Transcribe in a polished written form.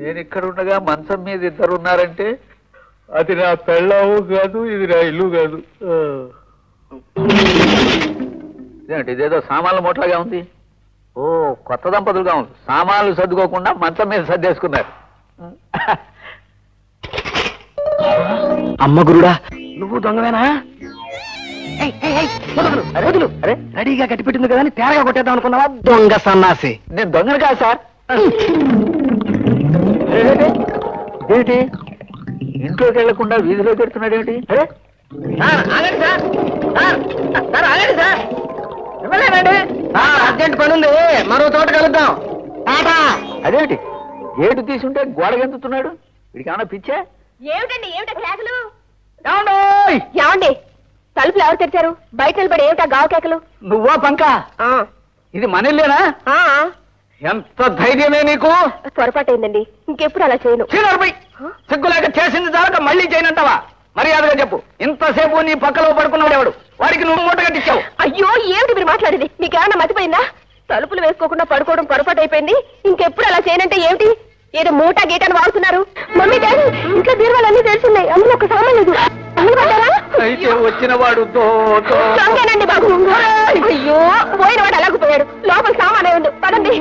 నేను ఇక్కడ ఉండగా మంచం మీద ఇద్దరున్నారంటే అది నా పెళ్ళాము కాదు, ఇది నా ఇల్లు కాదు. ఇదేదో సామాన్ల మూటలాగా ఉంది. ఓ, కొత్త దంపతులుగా ఉంది. సామాన్లు సర్దుకోకుండా మంచం మీద సర్దేసుకున్నారు. అమ్మ గురుడా, నువ్వు దొంగవేనా? వదులు. అరే, రెడీగా కట్టిపెట్టింది కదా అని తేరగా కొట్టేద్దాం అనుకున్నావా? దొంగ సన్నాసి. నేను దొంగను కాదు సార్. ఏంటి ఇంట్లోకి వెళ్లకుండా వీధిలో పెడుతున్నాడు ఏంటి? అరే అర్జెంట్ పని ఉంది, మరో చోట కలుద్దాం. అదేంటి గేటు తీసుంటే గోడ గెంతుతున్నాడు? వీడికి ఏమన్నా పిచ్చే? ఏమిటండి ఏమిటా కేకలు? ఏమండి తలుపులు ఎవరు తెరిచారు? బయట నిలబడి ఏమిటా గావు కేకలు? నువ్వా పంక? ఇది మన ఇల్లేనా? ఎంత ధైర్యమే నీకు? పొరపాటైందండి, ఇంకెప్పుడు అలా చేయను. సిగ్గులేక చేసింది చాలక మళ్ళీ చేయనంటావా? మర్యాదగా చెప్పు, ఇంతసేపు నీ పక్కలో పడుకున్నాడు ఎవడు? వాడికి నువ్వు మూట కట్టించావు. అయ్యో ఏమిటి మీరు మాట్లాడేది? మీకేమన్నా మతిపోయిందా? తలుపులు వేసుకోకుండా పడుకోవడం పొరపాటు అయిపోయింది. ఇంకెప్పుడు అలా చేయనంటే ఏమిటి? ఏదో మూట గీటని వాడుతున్నారు. మమ్మీ డాడీ ఇంట్లో బీరువాలన్నీ తెలుసున్నాయి, అందులో ఒక సామాన్ లేదు. అయితే వచ్చిన వాడు బాబు. అయ్యో పోయిన వాడు అలాగ పోయాడు. లోపల సామానే ఉంది. పదండి.